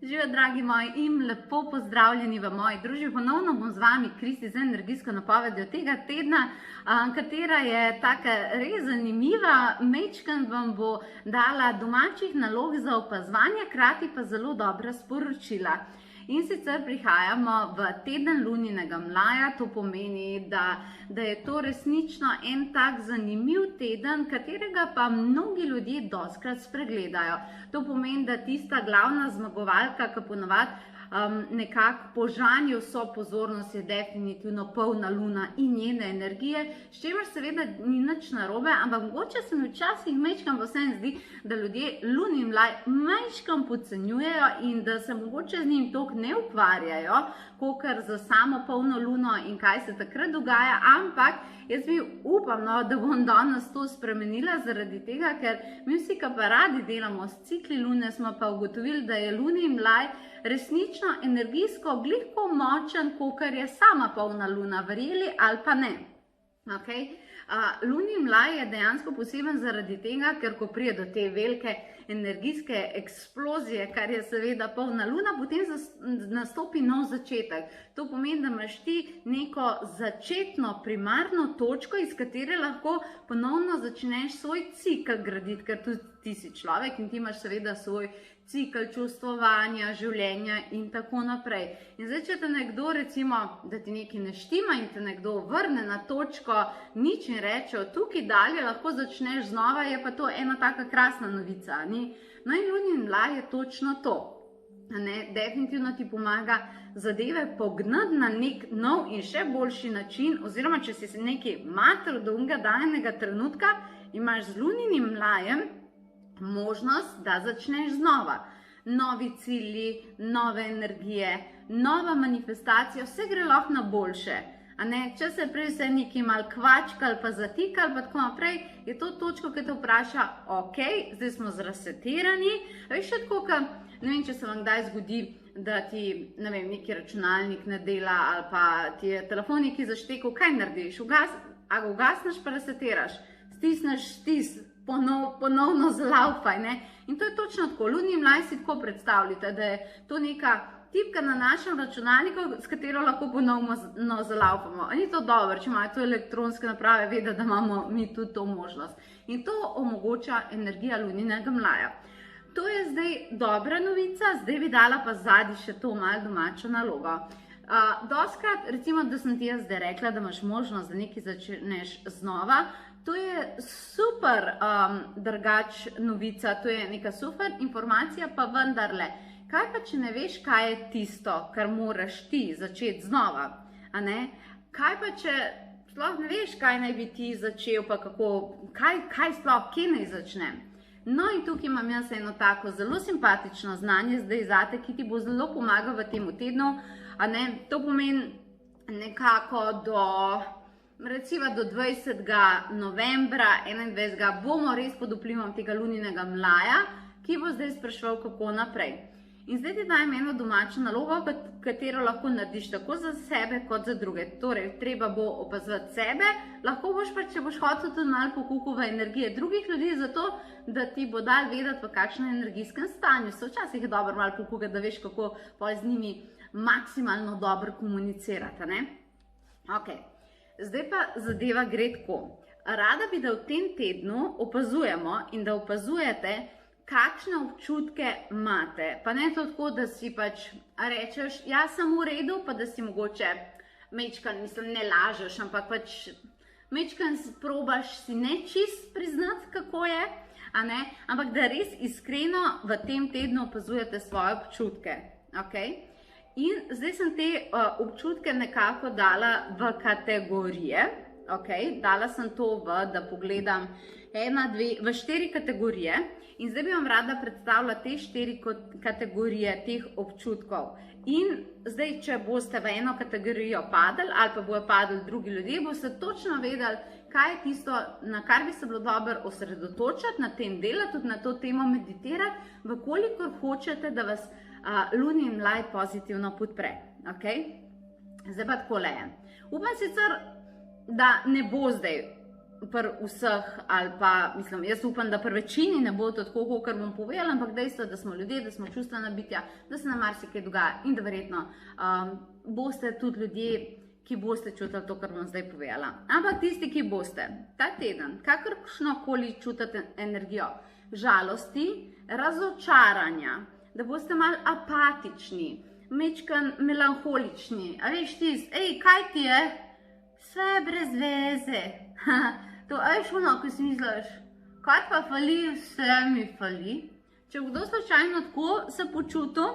Živijo, dragi moji, in lepo pozdravljeni v moji družbi. Ponovno bom z vami, Kristi, z energijsko napovedjo tega tedna, katera je taka res zanimiva. Majčkeno vam bo dala domačih nalog za opazovanje, hkrati pa zelo dobra sporočila. In sicer prihajamo v teden luninega mlaja, to pomeni, da je to resnično en tak zanimiv teden, katerega pa mnogi ljudje dostikrat spregledajo. To pomeni, da tista glavna zmagovalka, ki ponavadi nekako požanje vso pozornost, je definitivno polna luna in njene energije, s čimer seveda ni nič narobe, ampak mogoče se mi včasih majčkeno vseeno zdi, da ljudje luni mlaj majčkeno podcenjujejo in da se mogoče z njim toliko ne ukvarjajo, kakor za samo polno luno in kaj se takrat dogaja, ampak jaz mi upam, da bom danes to spremenila zaradi tega, ker mi vsi, ki pa radi delamo s cikli lune, smo pa ugotovili, da je luni mlaj resnično energijsko gliko močen, kakor je sama polna luna, verjeli ali pa ne. Luni mlaj je dejansko poseben zaradi tega, ker ko pride do te velike energijske eksplozije, kar je seveda polna luna, potem nastopi nov začetek. To pomeni, da imaš ti neko začetno primarno točko, iz katere lahko ponovno začneš svoj cikel graditi, ker tudi ti si človek in ti imaš seveda svoj cikel čustvovanja, življenja in tako naprej. In zdaj, če te nekdo, recimo, da ti nekaj ne štima in te nekdo vrne na točko nič in reče, tukaj dalje lahko začneš znova, je pa to ena taka krasna novica. No in lunin mlaj je točno to. Definitivno ti pomaga zadeve pognati na nek nov in še boljši način, oziroma če si nekaj mater do unga daljnega trenutka, imaš z luninim mlajem možnost, da začneš znova. Novi cilji, nove energije, nova manifestacija, vse gre lahko na boljše. Če se prej vse nekaj malo kvačka ali pa zatika ali pa tako naprej, je to točko, ki te vpraša, ok, zdaj smo zresetirani. Veš, še tako, ne vem, če se vam kdaj zgodi, da ti, ne vem, neki računalnik ne dela ali pa ti je telefon neki zaštekal, kaj narediš? A ga ugasneš pa resetiraš, stisneš ponovno zalaufaj, ne? In to je točno tako. Luni mlaj si tako predstavljate, da je to neka tipka na našem računalniku, s katero lahko ponovno zalaufamo. Ni to dobro, če imajo to elektronske naprave, vedo, da imamo mi tudi to možnost. In to omogoča energija luninega mlaja. To je zdaj dobra novica, zdaj bi dala pa zadnji še to malo domačo nalogo. Dostikrat, recimo, da sem ti jaz zdaj rekla, da imaš možnost, da nekaj začneš znova, to je super drugač novica, to je neka super informacija, pa vendarle. Kaj pa, če ne veš, kaj je tisto, kar moraš ti začeti znova? Kaj pa, če sploh ne veš, kaj naj bi ti začel, pa kako, kaj sploh, kje naj začnem? No in tukaj imam jaz eno tako zelo simpatično znanje zdaj zate, ki ti bo zelo pomagal v tem tednu. To pomeni nekako recimo do 20. novembra 2021 bomo res pod vplivom tega luninega mlaja, ki bo zdaj spraševal, kako naprej. In zdaj ti dajem eno domačo nalogo, katero lahko narediš tako za sebe kot za druge. Torej, treba bo opazovati sebe, lahko boš pa, če boš hotel tudi malo pokukal v energije drugih ljudi, zato da ti bo dal vedeti, v kakšnem energijskem stanju so. Včasih je dobro malo pokukati, da veš, kako z njimi maksimalno dobro komunicirati. Zdaj pa zadeva gre tako. Rada bi, da v tem tednu opazujemo in da opazujete, kakšne občutke imate. Pa ne to tako, da si pač rečeš, jaz sem v redu, pa da si mogoče majčkeno, mislim, ne lažeš, ampak pač majčkeno probaš si ne čist priznati, kako je, ampak da res iskreno v tem tednu opazujete svoje občutke. In zdaj sem te občutke nekako dala v kategorije. Dala sem to da pogledam v 4 kategorije. In zdaj bi vam rada predstavila te 4 kategorije teh občutkov. In zdaj, če boste v eno kategorijo padli ali pa bojo padli drugi ljudje, boste točno vedeli, kaj je tisto, na kar bi se bilo dobro osredotočiti, na tem delati, tudi na to temo meditirati, vkolikor hočete, da vas luni mlaj pozitivno podpre. Zdaj pa takole je. Upam sicer, da ne bo zdaj pri vseh, ali pa, mislim, jaz upam, da pri večini ne bo to tako, kot bom povedala, ampak dejstvo je, da smo ljudje, da smo čustvena bitja, da se nam marsikaj dogaja in da verjetno boste tudi ljudje, ki boste čutili to, kar bom zdaj povedala. Ampak tisti, ki boste ta teden, kakršnokoli čutite energijo, žalosti, razočaranja, da boste malo apatični, mečkan melanholični, a veš tisti, kaj ti je? Vse brez veze. To veš ono, ko si misliš, kaj pa fali, vse mi fali. Če kdo slučajno tako se počutil,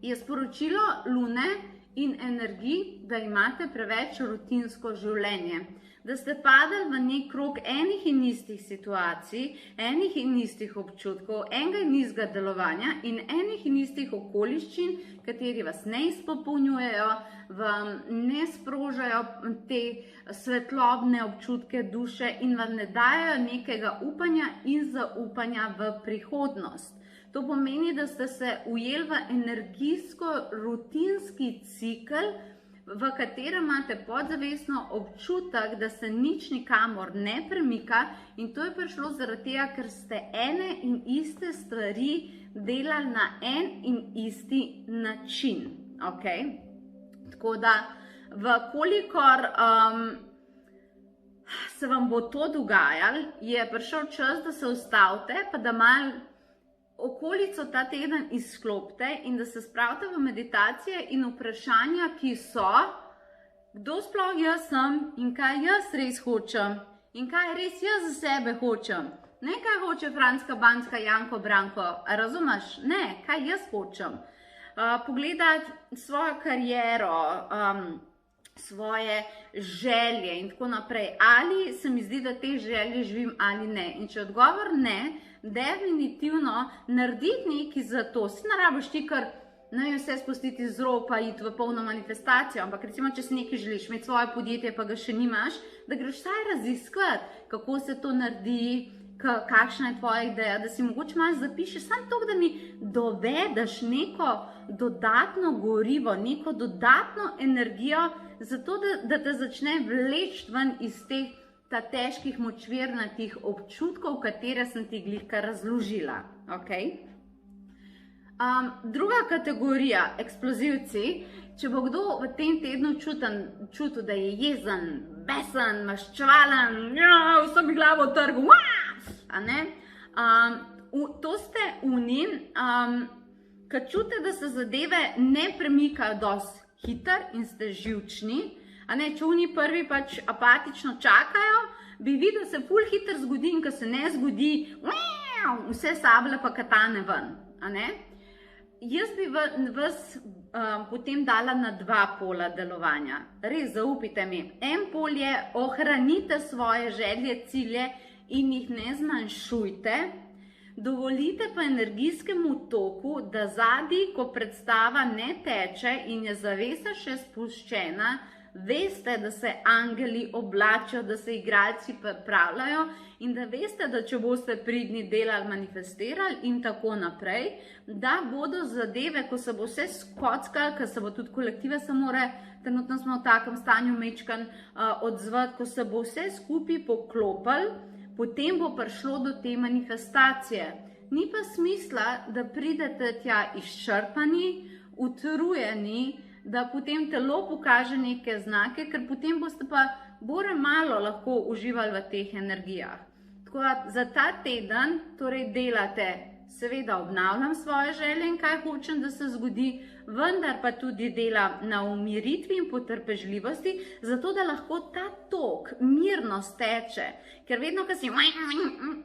je sporočilo Lune in energij, da imate preveč rutinsko življenje. Da ste padali v nek krog enih in istih situacij, enih in istih občutkov, enega in istega delovanja in enih in istih okoliščin, kateri vas ne izpopolnjujejo, vam ne sprožajo te svetlobne občutke duše in vam ne dajo nekega upanja in zaupanja v prihodnost. To pomeni, da ste se ujeli v energijsko-rutinski cikel, v katerem imate podzavestno občutek, da se nič nikamor ne premika in to je prišlo zaradi tega, ker ste ene in iste stvari delali na en in isti način. Okay? Tako da, vkolikor se vam bo to dogajalo, je prišel čas, da se ustavite, pa da malo okolico ta teden izklopite in da se spravite v meditacije in vprašanja, ki so, kdo sploh jaz sem in kaj jaz res hočem in kaj res jaz za sebe hočem. Ne kaj hoče Franska, Banska, Janko, Branko, razumeš? Ne, kaj jaz hočem. Pogledati svojo kariero, svoje želje in tako naprej. Ali se mi zdi, da te želje živim ali ne. In če odgovor ne, definitivno narediti nekaj za to. Si ne rabiš ti kar vse spustiti z rok pa iti v polno manifestacijo, ampak recimo, če si nekaj želiš, imeti svoje podjetje pa ga še nimaš, da greš vsaj raziskati, kako se to naredi, kakšna je tvoja ideja, da si mogoče malo zapišeš, samo to, da mi dovedeš neko dodatno gorivo, neko dodatno energijo, zato da te začne vleči ven iz teh težkih močvirnatih občutkov, katere sem ti glihkar razložila. Okay? Druga kategorija, eksplozivci, če bo kdo v tem tednu čutil, da je jezen, besen, maščevalen, vso bi glavo trgu, to ste oni, ki čutite, da se zadeve ne premikajo dosti hitro in ste živčni, če oni prvi pač apatično čakajo, bi videl, da se ful hitro zgodi in ko se ne zgodi, vse sable pa katane ven. Jaz bi vas potem dala na dva pola delovanja. Res, zaupite mi. En pol je, ohranite svoje želje, cilje in jih ne zmanjšujte. Dovolite pa energijskemu toku, da zadaj, ko predstava ne teče in je zavesa še spuščena, veste, da se angeli oblačijo, da se igralci pripravljajo in da veste, da če boste pridni delali, manifestirali in tako naprej, da bodo zadeve, ko se bo vse skockalo, ko se bo tudi kolektive se more, trenutno smo v takem stanju mečkan odzvati, ko se bo vse skupaj poklopilo, potem bo prišlo do te manifestacije. Ni pa smisla, da pridete tja izčrpani, utrujeni, da potem telo pokaže neke znake, ker potem boste pa bore malo lahko uživali v teh energijah. Tako da za ta teden torej delate, seveda obnavljam svoje želje in kaj hočem, da se zgodi, vendar pa tudi dela na umiritvi in potrpežljivosti, zato da lahko ta tok mirno steče, ker vedno, ko si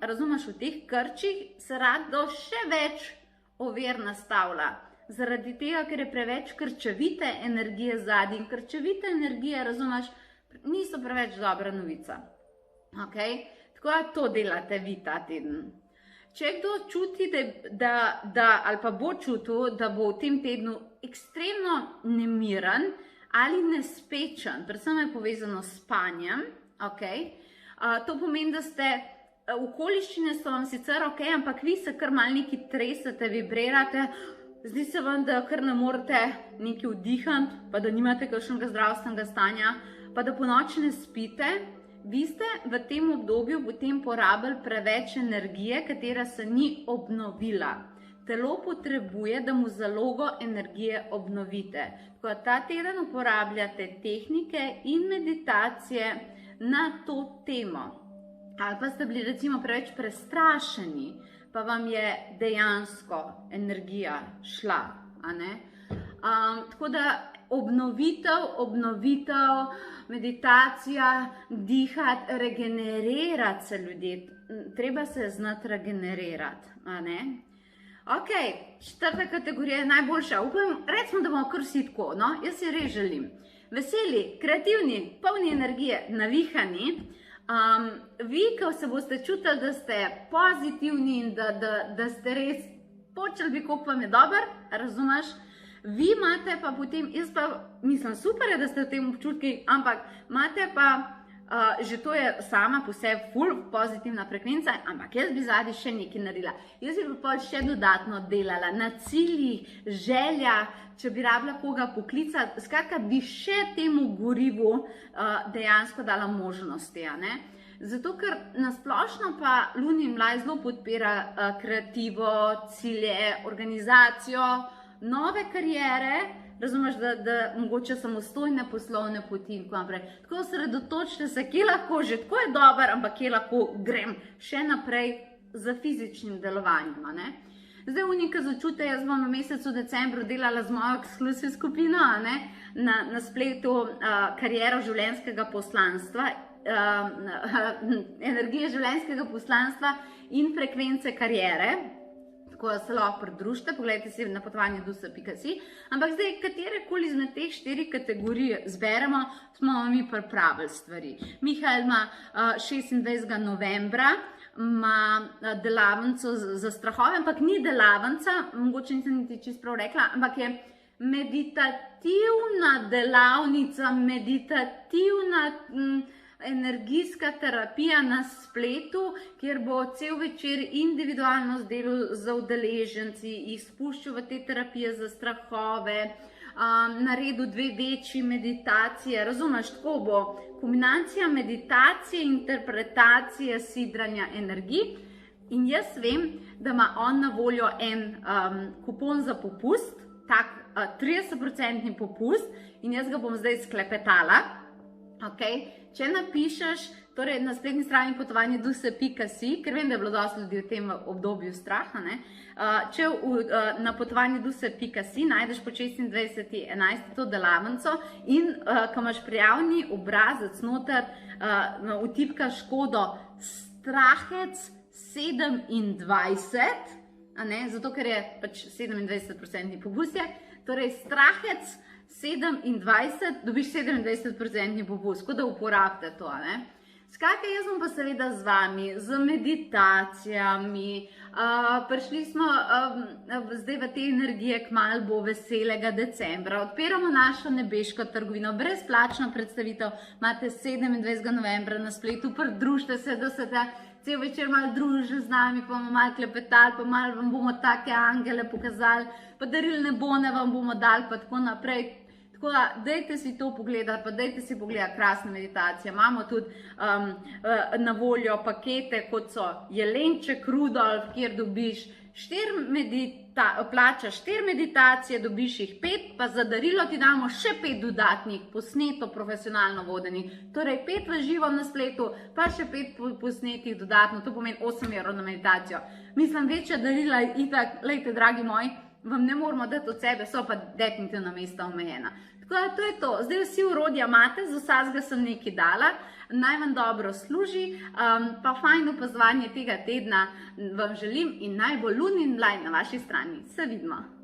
razumeš v teh krčih, se rado še več ovir nastavlja. Zaradi tega, ker je preveč krčevite energije zadaj in krčevite energije, razumeš, niso preveč dobra novica. Okay? Tako da to delate vi ta teden. Če kdo čuti, ali pa bo čutil, da bo v tem tednu ekstremno nemiren ali nespečen, predvsem je povezano s spanjem, okay? To pomeni, da ste, okoliščine so vam sicer ok, ampak vi se kar malo neki tresete, vibrirate, zdi se vam, da kar ne morete nekaj vdihati, pa da nimate kakšnega zdravstvenega stanja, pa da po noči ne spite, vi ste v tem obdobju potem porabili preveč energije, katera se ni obnovila. Telo potrebuje, da mu zalogo energije obnovite. Tako da ta teden uporabljate tehnike in meditacije na to temo. Ali pa ste bili recimo preveč prestrašeni, pa vam je dejansko energija šla, a ne? Tako da obnovitev, meditacija, dihati, regenerirati se ljudje, treba se znati regenerirati, a ne? Ok, četrta kategorija je najboljša. Upam, recimo, da bomo kar vsi tako, no? Jaz si res želim. Veseli, kreativni, polni energije, navihani. Vi, ko se boste čutili, da ste pozitivni in da ste res počeli bi, koliko vam je dober, razumeš? Vi imate pa potem, jaz pa mislim, super je, da ste v tem občutki, ampak imate pa, že to je sama po sebi ful pozitivna frekvenca, ampak jaz bi zadnji še nekaj naredila. Jaz bi pa še dodatno delala na ciljih, željah, če bi rabila koga poklicati, skratka bi še temu gorivu dejansko dala možnosti, a ne? Zato, ker nasplošno pa Luni mlaj zelo podpira kreativo, cilje, organizacijo, nove karijere, razumeš, da mogoče samostojne poslovne poti in tako naprej. Tako osredotočite se, kje lahko, že tako je dober, ampak kje lahko grem še naprej za fizičnim delovanjem, a ne? Zdaj unika začute, jaz bom v mesecu decembru delala z mojo ekskluziv skupino, a ne, na spletu karijera življenjskega poslanstva, energije življenjskega poslanstva in frekvence karijere. Tako da se lahko pridružite, pogledajte si na potovanjedusa.si, ampak zdaj, katerekoli izmed teh 4 kategorij zberemo, smo mi pripravili stvari. Mihael ima 26. novembra, ima delavnico za strahove, ampak ni delavnica, mogoče nisem niti čisto prav rekla, ampak je meditativna delavnica, meditativna energijska terapija na spletu, kjer bo cel večer individualno delal z udeleženci, jih spuščal v te terapije za strahove, naredil 2 večji meditacije, razumeš, tako bo kombinacija meditacije, interpretacije, sidranja energij. In jaz vem, da ima on na voljo en kupon za popust, tak 30% popust, in jaz ga bom zdaj sklepetala. Če napišeš, torej na spletni strani potovanjedusa.si, ker vem, da je bilo dosti ljudi v tem obdobju straha, če na potovanjedusa.si najdeš po 26.11. to delavnico in ko imaš prijavni obrazec noter, vtipkaš kodo strahec 27, zato ker je pač 27% popust je, torej strahec 27, dobiš 27% popust, tako da uporabite to, ne? Skratka, jaz bom pa seveda z vami, z meditacijami, prišli smo zdaj v te energije, kmalu bo veselega decembra, odpiramo našo nebeško trgovino, brezplačno predstavitev, imate 27. novembra na spletu, pridružite se, da se cel večer malo družili z nami, pa bomo malo klepetali, pa malo vam bomo take angele pokazali, pa darilne bone vam bomo dali, pa tako naprej. Tako da, dajte si to pogledati, pa dajte si pogledati krasne meditacije. Imamo tudi na voljo pakete, kot so Jelenček Rudolf, kjer dobiš plačaš 4 meditacije, dobiš jih 5, pa za darilo ti damo še 5 dodatnih, posneto profesionalno vodenih. Torej 5 v živo na spletu, pa še 5 posnetih dodatno, to pomeni 8 € na meditacijo. Mislim, večja darila itak, lejte, dragi moji, vam ne moramo dati od sebe, so pa definitivno mesta omejena. Tako da to je to. Zdaj vsi urodja imate, za vsakega sem nekaj dala, naj vam dobro služi, pa fajn opazovanje tega tedna vam želim in naj bo Lunin mlaj na vaši strani. Se vidimo!